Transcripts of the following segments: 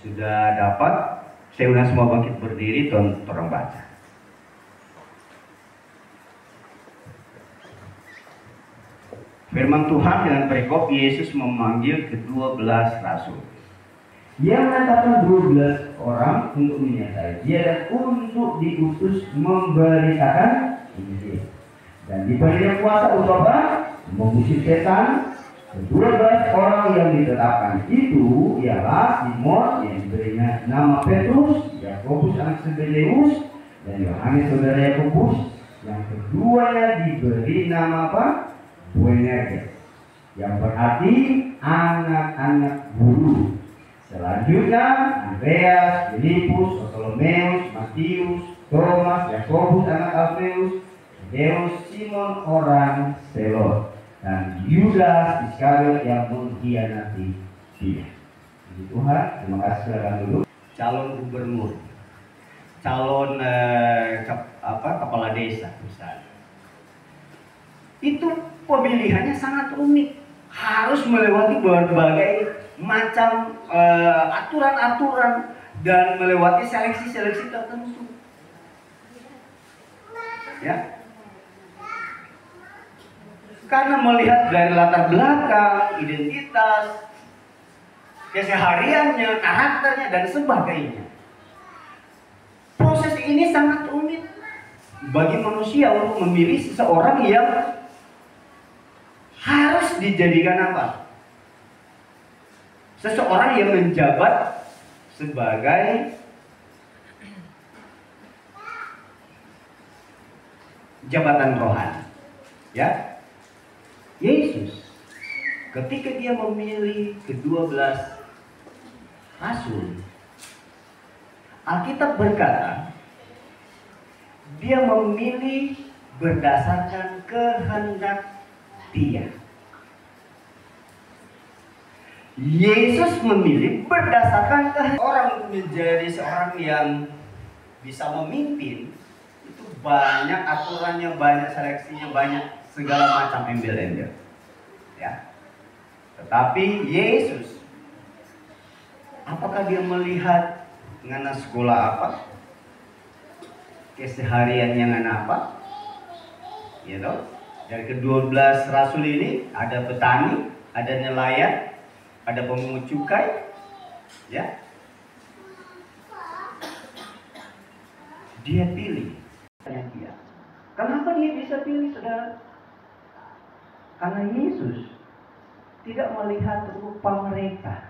Sudah dapat? Saya undang semua bangkit berdiri, tolong baca. Firman Tuhan dengan perikop Yesus memanggil ke-12 rasul. Dia mengatakan 12 orang untuk menyertai dia dan untuk diutus memberitakan Injil. Dan diberinya kuasa untuk apa? Mengusir setan. 12 orang yang ditetapkan itu ialah Simon yang diberinya nama Petrus, Yakobus anak Zebedeus, dan Yohanes saudara Yakobus. Yang keduanya diberi nama apa? Boanerges, yang berarti anak-anak guru. Selanjutnya Andreas, Filipus, Bartolomeus, Matius, Thomas, Yakobus anak Alfeus, Tadeus, Simon orang Selot, dan Yudas Iskariot yang mengkhianati dia. Puji Tuhan, terima kasih. Silakan dulu. Calon gubernur, calon kepala desa misalnya. Itu pemilihannya sangat unik, harus melewati berbagai macam aturan-aturan dan melewati seleksi-seleksi tertentu. Ya. Karena melihat dari latar belakang, identitas, kesehariannya, karakternya, dan sebagainya. Proses ini sangat unik bagi manusia untuk memilih seseorang yang harus dijadikan apa? Seseorang yang menjabat sebagai jabatan rohani. Ya. Yesus ketika dia memilih ke-12 rasul, Alkitab berkata dia memilih berdasarkan kehendak dia. Yesus memilih berdasarkan kehendak. Orang menjadi seorang yang bisa memimpin itu banyak aturannya, banyak seleksinya, banyak segala macam embel-embel, ya. Tetapi Yesus, apakah dia melihat ngana sekolah apa, kesehariannya ngana apa, gitu? Dari ke-12 rasul ini ada petani, ada nelayan, ada pemungut cukai, ya. Dia pilih dia. Kenapa dia bisa pilih, saudara? Karena Yesus tidak melihat rupa mereka,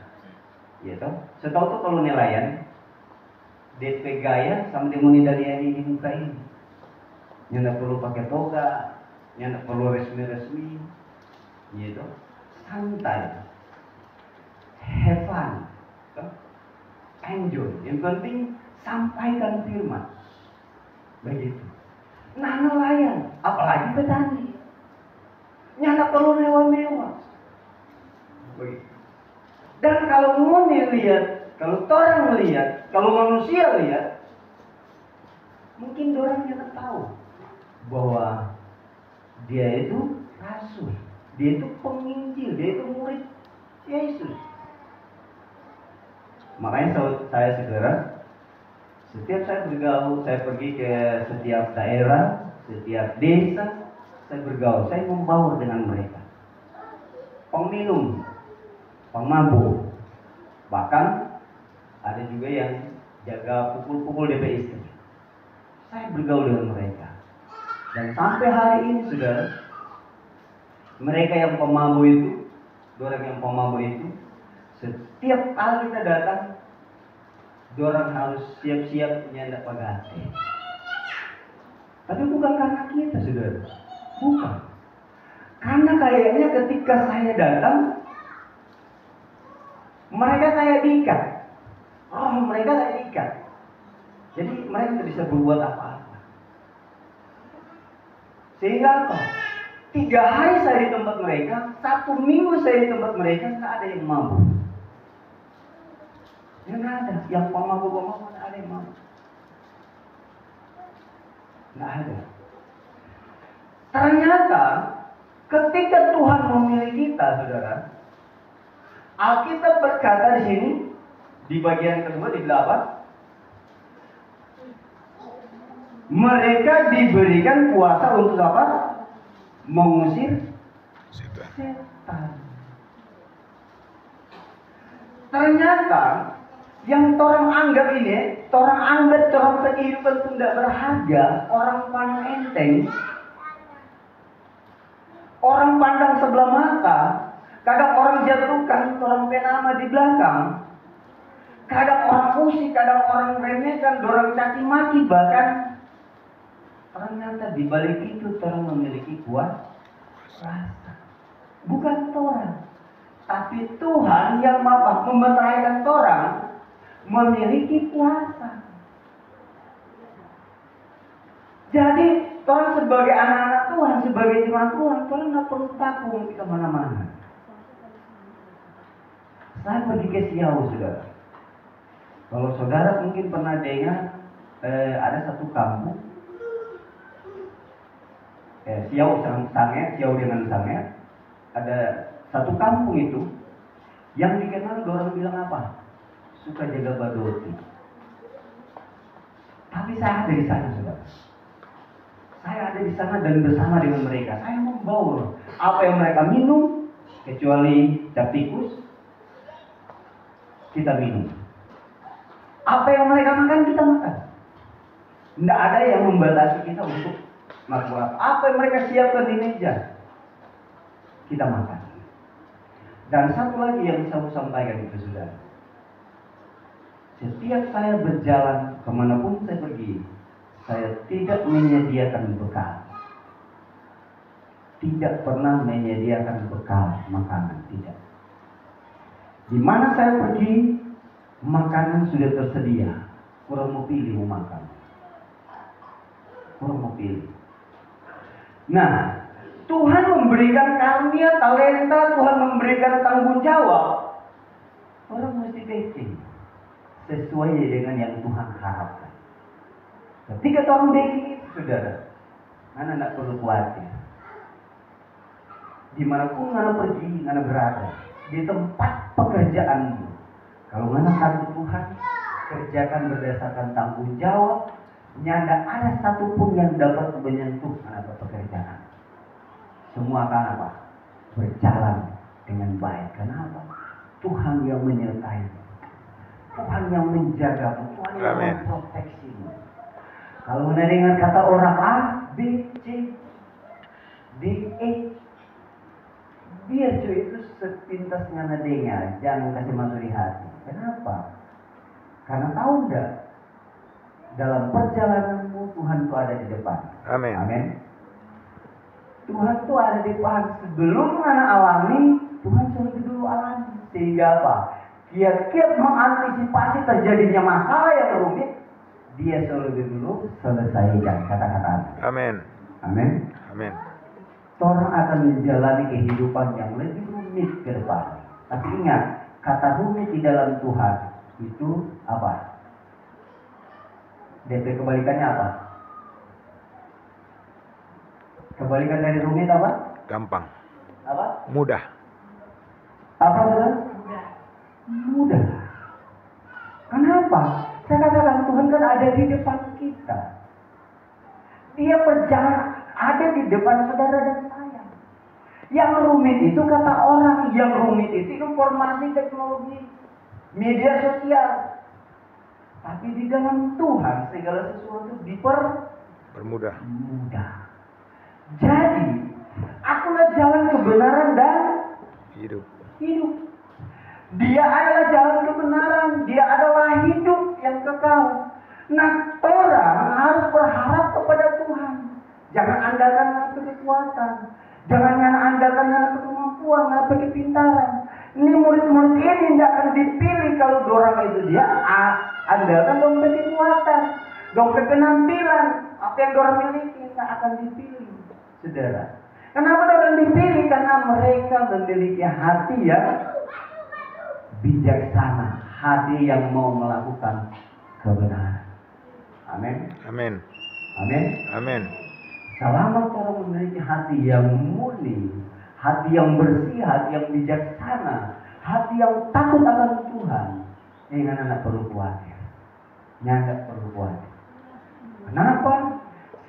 gitu. Setahu tuh kalau nelayan, DP gaya sama demoni dari ini di muka ini. Yang perlu pakai toga, yang perlu resmi-resmi, gitu. Santai, have fun, enjoy. Yang penting sampaikan firman, begitu. Nah nelayan, apalagi petani. Nyata perlu mewah-mewah. Dan kalau mau lihat, kalau orang lihat, kalau manusia lihat, mungkin orang yang tahu bahwa dia itu rasul, dia itu penginjil, dia itu murid Yesus. Makanya saya saudara, setiap saya bergaul, saya pergi ke setiap daerah, setiap desa, saya bergaul, saya membaur dengan mereka. Peminum, pemabuk, bahkan ada juga yang jaga pukul-pukul DP istri. Saya bergaul dengan mereka. Dan sampai hari ini saudara, mereka yang pemabuk itu, orang yang pemabuk itu, setiap kali kita datang, orang harus siap-siap nyandak pagate. Tapi bukan karena kita saudara. Bukan. Karena kayaknya ketika saya datang, mereka kayak diikat. Oh, mereka kayak diikat. Jadi mereka tidak bisa berbuat apa-apa. Sehingga apa? 3 hari saya di tempat mereka, 1 minggu saya di tempat mereka, nggak ada yang mabuk. Ya nggak ada. Yang pemabuk-pemabuk nggak ada yang mabuk. Nggak ada. Ternyata ketika Tuhan memilih kita, saudara, Alkitab berkata di sini, Di bagian kedua di 8, mereka diberikan kuasa untuk apa? Mengusir setan. Ternyata yang orang anggap ini, orang anggap orang kehidupan itu tidak berharga, orang pandang enteng, orang pandang sebelah mata, kadang orang jatuhkan, orang penama di belakang, kadang orang musik, kadang orang remehkan, orang caci maki, bahkan ternyata di balik itu orang memiliki kuasa. Bukan orang, tapi Tuhan yang mampu memeteraikan orang memiliki kuasa. Jadi orang sebagai anak-anak Tuhan, sebagai jemaat Tuhan, orang nggak perlu takut di kemana-mana. Saya pergi ke Siau, saudara. Kalau saudara mungkin pernah dengar ada satu kampung, Siau dengan Sange, ada satu kampung itu yang dikenal orang bilang apa? Suka jaga badoti. Tapi saya ada di sana, saudara. Saya ada di sana dan bersama dengan mereka. Saya membawa apa yang mereka minum, kecuali tikus, kita minum. Apa yang mereka makan, kita makan. Tidak ada yang membatasi kita untuk makan. Apa yang mereka siapkan di meja, kita makan. Dan satu lagi yang saya sampaikan itu, saudara. Setiap saya berjalan kemanapun saya pergi, saya tidak menyediakan bekal. Tidak pernah menyediakan bekal makanan, tidak. Di mana saya pergi, makanan sudah tersedia. Kurang mau pilih mau makan. Kurang mau pilih. Nah, Tuhan memberikan karunia, talenta, Tuhan memberikan tanggung jawab. Orang mesti backing sesuai dengan yang Tuhan harapkan. Ketika orang backing itu, saudara, Anda tidak perlu khawatir. Dimanapun Anda pergi, Anda berada di tempat pekerjaanmu. Kalau Anda takut Tuhan, kerjakan berdasarkan tanggung jawab. Tidak ada satupun yang dapat menyentuh Anda pekerjaan. Semua akan apa? Berjalan dengan baik. Kenapa? Tuhan yang menyertai, Tuhan yang menjaga, Tuhan yang memproteksi. Kalau Anda dengar kata orang A, B, C, D, E, biar cuy itu sepintas Anda dengar, jangan kasih masuk di hati. Kenapa? Karena tahu enggak, dalam perjalananmu Tuhan itu ada di depan. Amin. Amin. Tuhan itu ada di depan. Sebelum Anda alami, Tuhan sudah dulu alami. Sehingga apa? Kiat-kiat mengantisipasi terjadinya masalah yang rumit, Dia selalu dulu selesaikan. Kata-kata. Amin. Amin. Amin. Orang akan menjalani kehidupan yang lebih rumit ke depan. Tapi ingat, kata rumit di dalam Tuhan itu apa? DP kebalikannya apa? Kebalikan dari rumit apa? Gampang. Apa? Mudah. Apa saudara? Mudah. Kenapa? Saya katakan Tuhan kan ada di depan kita. Dia berjalan ada di depan saudara dan saya. Yang rumit itu kata orang, yang rumit itu informasi teknologi, media sosial. Tapi di dalam Tuhan segala sesuatu Bermudah. mudah. Jadi, akulah jalan kebenaran dan Hidup. Dia adalah jalan kebenaran, dia adalah hidup yang kekal. Nah, orang harus berharap kepada Tuhan. Jangan andalkan kekuatan, jangan andalkan kemampuan, kepintaran. Ini murid-murid ini tidak akan dipilih kalau dorang itu dia andalkan dompet kekuatan, dompet penampilan, apa yang dorang miliki tidak akan dipilih, saudara. Kenapa dorang dipilih? Karena mereka memiliki hati yang bijaksana, hati yang mau melakukan kebenaran. Amin. Amin. Amin. Amin. Selama orang memiliki hati yang murni, hati yang bersih, hati yang bijaksana, hati yang takut akan Tuhan, Ini kan anak perlu khawatir. Nyandak perlu khawatir. Kenapa?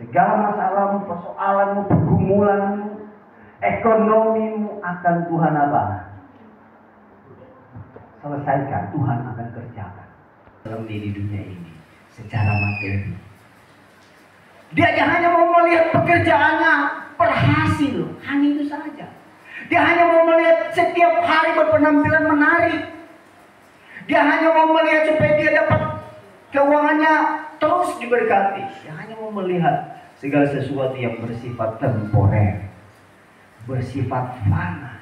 Segala masalahmu, persoalanmu, pergumulanmu, ekonomimu akan Tuhan apa? Selesaikan, Tuhan akan kerjakan dalam di dunia ini secara materi. Dia hanya mau melihat pekerjaannya berhasil, hanya itu saja. Dia hanya mau melihat setiap hari berpenampilan menarik. Dia hanya mau melihat supaya dia dapat keuangannya terus diberkati. Dia hanya mau melihat segala sesuatu yang bersifat temporer, bersifat fana.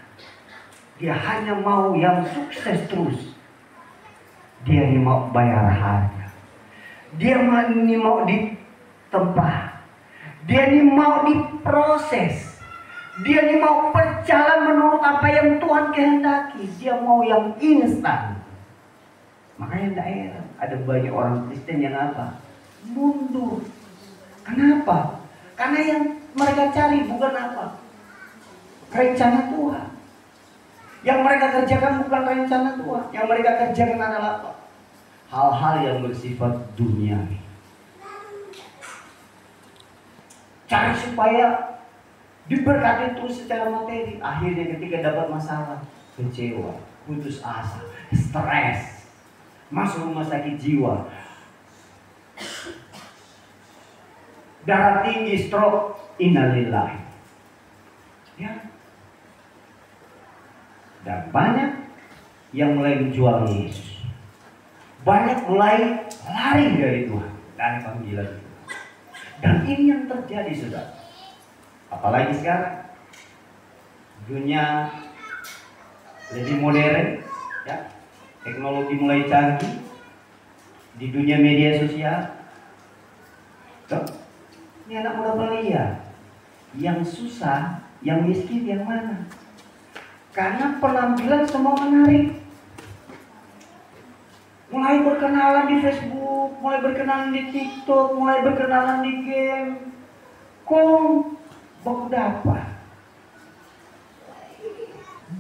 Dia hanya mau yang sukses terus. Dia ini mau bayar harga. Dia ini mau ditempa. Dia ini mau diproses. Dia ini mau berjalan menurut apa yang Tuhan kehendaki. Dia mau yang instan. Makanya tidak heran ada banyak orang Kristen yang apa? Mundur. Kenapa? Karena yang mereka cari bukan apa? Rencana Tuhan. Yang mereka kerjakan bukan rencana Tuhan. Yang mereka kerjakan adalah apa? Hal-hal yang bersifat duniawi. Cari supaya diberkati terus secara materi. Akhirnya ketika dapat masalah, kecewa, putus asa, stres, masuk rumah sakit jiwa, darah tinggi, stroke, innalillahi. Ya. Dan banyak yang mulai menjual Yesus. Banyak mulai lari dari Tuhan, dari panggilan Tuhan. Dan ini yang terjadi, saudara. Apalagi sekarang dunia lebih modern, ya, teknologi mulai canggih di dunia media sosial. Tuh, ini anak muda belia, yang susah, yang miskin, yang mana? Karena penampilan semua menarik. Mulai berkenalan di Facebook, mulai berkenalan di TikTok, mulai berkenalan di game. Kong berdapat.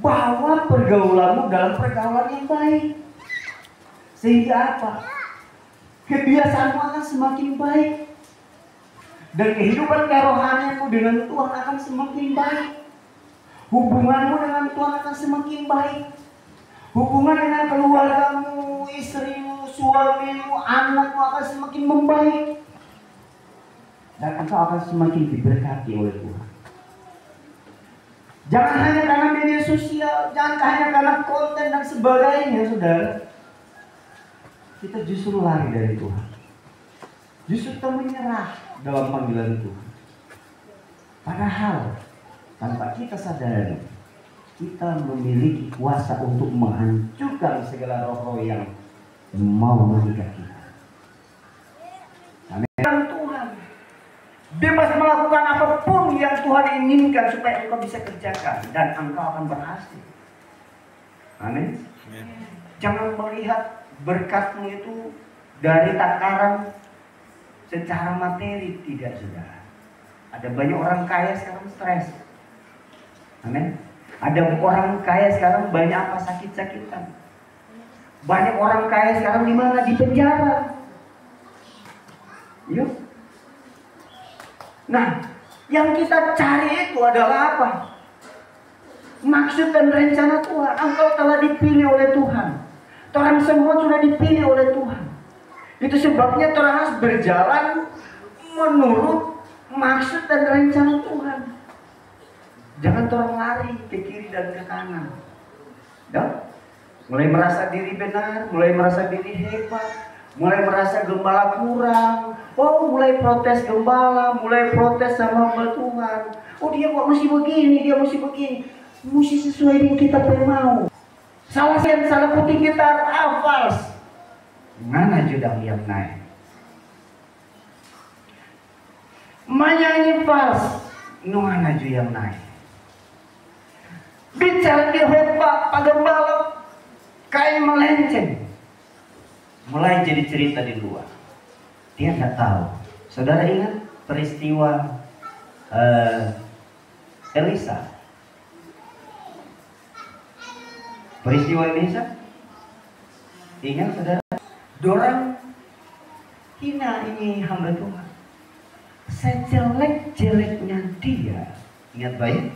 Bawa pergaulanmu dalam pergaulan yang baik. Sehingga apa? Kebiasaanmu akan semakin baik. Dan kehidupan kerohanianmu dengan Tuhan akan semakin baik. Hubunganmu dengan Tuhan akan semakin baik. Hubungan dengan keluargamu, istrimu, suamimu, anakmu akan semakin membaik. Dan engkau akan semakin diberkati oleh Tuhan. Jangan hanya karena media sosial, jangan hanya karena konten dan sebagainya, saudara. Kita justru lari dari Tuhan. Justru kita menyerah dalam panggilan Tuhan. Padahal tanpa kita sadari, kita memiliki kuasa untuk menghancurkan segala roh-roh yang mau mengikat kita. Amin. Tuhan bebas melakukan apapun yang Tuhan inginkan supaya engkau bisa kerjakan dan engkau akan berhasil. Amin. Jangan melihat berkatmu itu dari takaran secara materi, tidak, saudara. Ada banyak orang kaya sekarang stres. Amin. Ada orang kaya sekarang banyak apa? Sakit-sakitan. Banyak orang kaya sekarang di mana? Di penjara. Yuk. Nah, yang kita cari itu adalah apa? Maksud dan rencana Tuhan. Engkau telah dipilih oleh Tuhan. Orang semua sudah dipilih oleh Tuhan. Itu sebabnya orang harus berjalan menurut maksud dan rencana Tuhan. Jangan orang lari ke kiri dan ke kanan. Ya? Mulai merasa diri benar, mulai merasa diri hebat, mulai merasa gembala kurang. Oh, mulai protes gembala, mulai protes sama hamba Tuhan. Oh, dia kok mesti begini, dia mesti begini. Mesti sesuai dengan kita mau. Salah putih kita hafal. Mana judang yang naik? Menyanyi fals, mana ju yang naik? Bicara di khotbah pagembala kayak melenceng. Mulai jadi cerita di luar. Dia nggak tahu. Saudara ingat peristiwa Elisa? Peristiwa Elisa? Ingat saudara, dorang hina ini hamba Tuhan. Sejelek-jeleknya dia, ingat baik,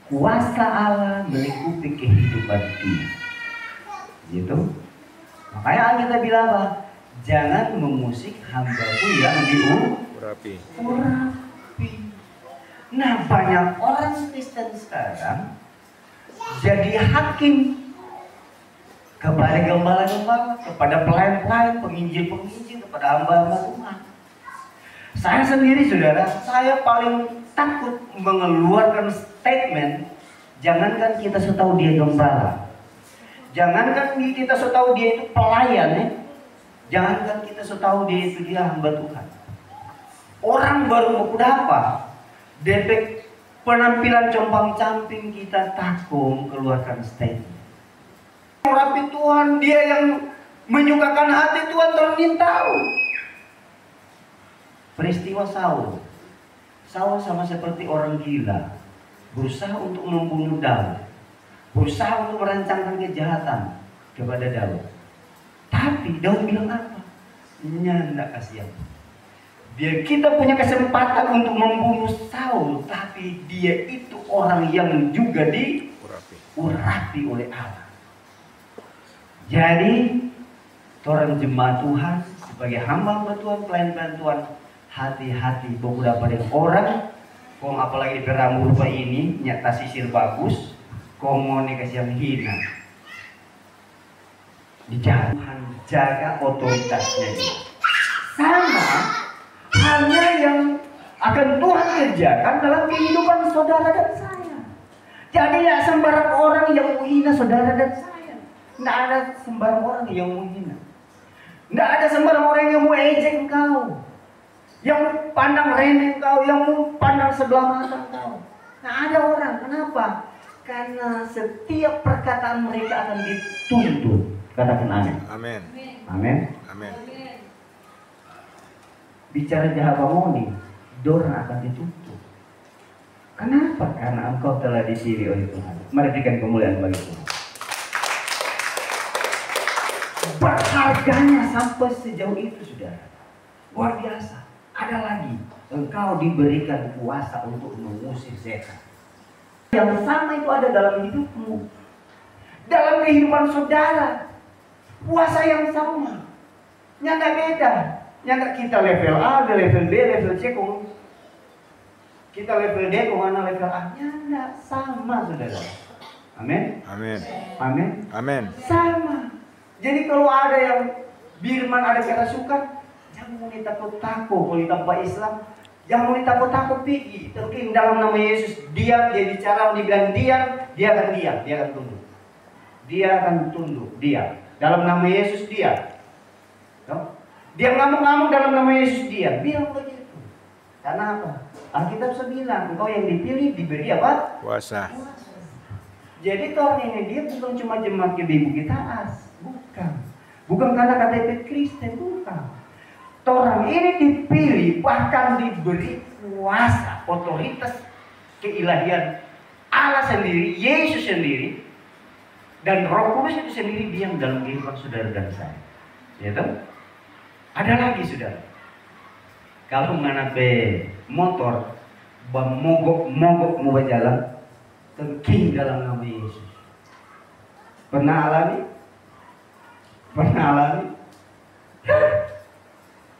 kuasa Allah melingkupi kehidupan dia. Gitu. Makanya kita bilang apa? Jangan mengusik hambaku yang Urapi. Nah, banyak orang Kristen sekarang jadi hakim kepada gembala-gembala, kepada pelayan-pelayan, penginjil-penginjil, kepada hamba-hamba Tuhan. Saya sendiri, saudara, saya paling takut mengeluarkan statement. Jangankan kita tahu dia gembala, jangankan kita tahu dia itu pelayan, ya. Jangankan kita tahu dia itu hamba Tuhan. Orang baru udah apa? Depek penampilan compang-camping kita takut keluarkan statement. Rapi Tuhan, dia yang menyukakan hati Tuhan, tolongin tahu. Peristiwa Saul sama seperti orang gila, berusaha untuk membunuh Daud, berusaha untuk merancangkan kejahatan kepada Daud. Tapi Daud bilang apa? Nyanda kasihan. Biar kita punya kesempatan untuk membunuh Saul, tapi dia itu orang yang juga diurapi oleh Allah. Jadi, orang jemaat Tuhan sebagai hamba Tuhan, pelayan-pelayan Tuhan, hati-hati beberapa dengan orang, kong apalagi berambut rupa ini, nyata sisir bagus, kong mau kasih yang hina. Jangan jaga otoritasnya. Sama hanya yang akan Tuhan kerjakan dalam kehidupan saudara dan saya. Jadi tidak sembarang orang yang menghina saudara dan saya. Tidak ada sembarang orang yang menghina. Tidak ada sembarang orang yang mau ejek engkau, yang pandang remeh engkau, yang mau pandang sebelah mata engkau. Nah, ada orang, kenapa? Karena setiap perkataan mereka akan dituntut. Katakan amin. Amin. Amin. Amin. Bicara jahat moni, dorang akan dituntut. Kenapa? Karena engkau telah dipilih oleh Tuhan. Mari berikan kemuliaan bagi Tuhan. Berharganya sampai sejauh itu, saudara. Luar biasa. Ada lagi, engkau diberikan kuasa untuk mengusir setan. Yang sama itu ada dalam hidupmu, dalam kehidupan saudara. Puasa yang sama, nyata beda. Nyata kita level A, level B, level C, kita level D, mana level A, nyata sama, saudara. Amin. Amin. Amin. Amin. Sama. Jadi kalau ada yang birman, ada kerasukan, jangan mau takut-takut. Kalau tanpa Islam, jangan mau takut-takut pergi. Terus dalam nama Yesus, dia bicara, dibilang diam, dia akan diam, dia akan tunduk. Dia akan tunduk, diam. Dalam nama Yesus dia. Dia ngamuk-ngamuk dalam nama Yesus dia. Bilang begitu. Karena apa? Alkitab bilang, engkau yang dipilih diberi apa? Puasa. Jadi Tuhan ini dia bukan cuma jemaat ibu kita bukan. Bukan karena KTP Kristen, bukan. Orang ini dipilih, bahkan diberi kuasa, otoritas keilahian Allah sendiri, Yesus sendiri, dan Roh Kudus itu sendiri diam dalam kehidupan saudara dan saya. Ya toh? Ada lagi, saudara. Kalau mengenai motor, mogok mau berjalan, tengking dalam nama Yesus. Pernah alami?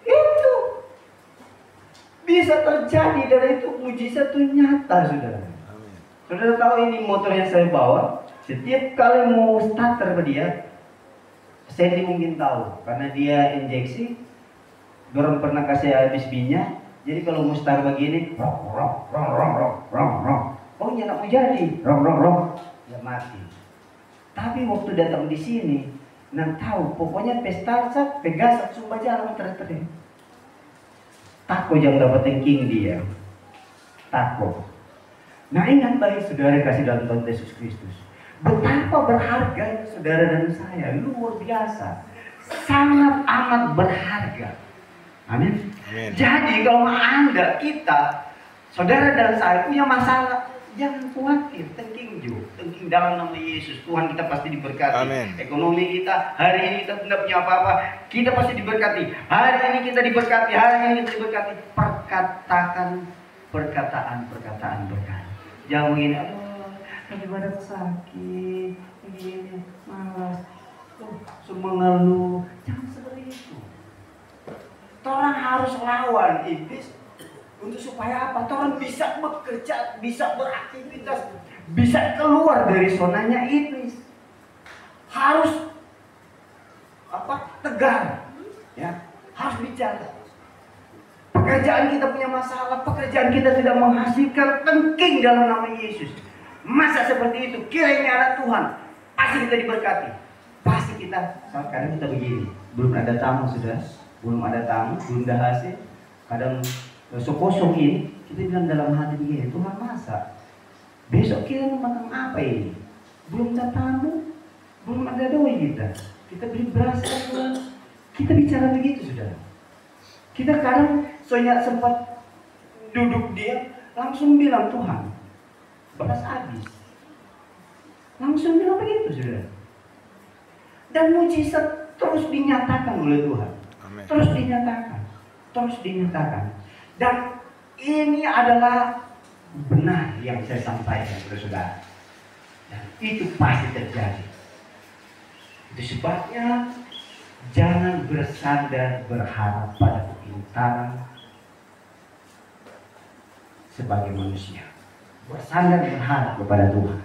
Itu bisa terjadi dan itu mujizat itu nyata, saudara. Saudara tahu ini motor yang saya bawa, setiap kali mau starter ke dia, Sandy mungkin tahu karena dia injeksi, dorong pernah kasih habis minyak. Jadi kalau mau start begini, rong, oh ya nak mau jadi, rong, ya mati. Tapi waktu datang di sini, nak tahu pokoknya pesta pegas sumpah jalan terus. Takut yang dapat thinking dia, takut. Nah ingat baik saudara kasih dalam Tuhan Yesus Kristus. Betapa berharga saudara dan saya, luar biasa, sangat amat berharga. Amin. Jadi kalau kita, saudara dan saya punya masalah, jangan khawatir, tengking dalam nama Yesus. Tuhan kita pasti diberkati. Amin. Ekonomi kita hari ini kita tidak punya apa-apa, kita pasti diberkati. Hari ini kita diberkati, hari ini kita diberkati. Perkataan berkat. Jangan begini, aduh, lagi badan sakit, begini, malas, mengeluh. Jangan seperti itu. Orang harus lawan iblis untuk supaya apa? Orang bisa bekerja, bisa beraktivitas, bisa keluar dari zonanya iblis. Harus tegar, ya, harus bicara. Pekerjaan kita punya masalah, pekerjaan kita tidak menghasilkan, tengking dalam nama Yesus. Masa seperti itu? Kiranya anak Tuhan, pasti kita diberkati. Pasti kita, kadang kita begini, belum ada tamu sudah, belum ada tamu, belum ada hasil. Kadang kosong ini, kita bilang dalam hati begini, Tuhan masa besok kita makan apa ini? Belum ada tamu, belum ada doi kita beli beras kan? Kita bicara begitu sudah. Kita kadang soalnya sempat duduk dia, langsung bilang Tuhan, beras habis. Langsung bilang begitu sudah. Dan mujizat terus dinyatakan oleh Tuhan. Amin. Terus dinyatakan. Dan ini adalah benar yang saya sampaikan kepada saudara. Dan itu pasti terjadi. Itu sebabnya jangan bersandar berharap pada kepintaran sebagai manusia. Bersandar berharap kepada Tuhan.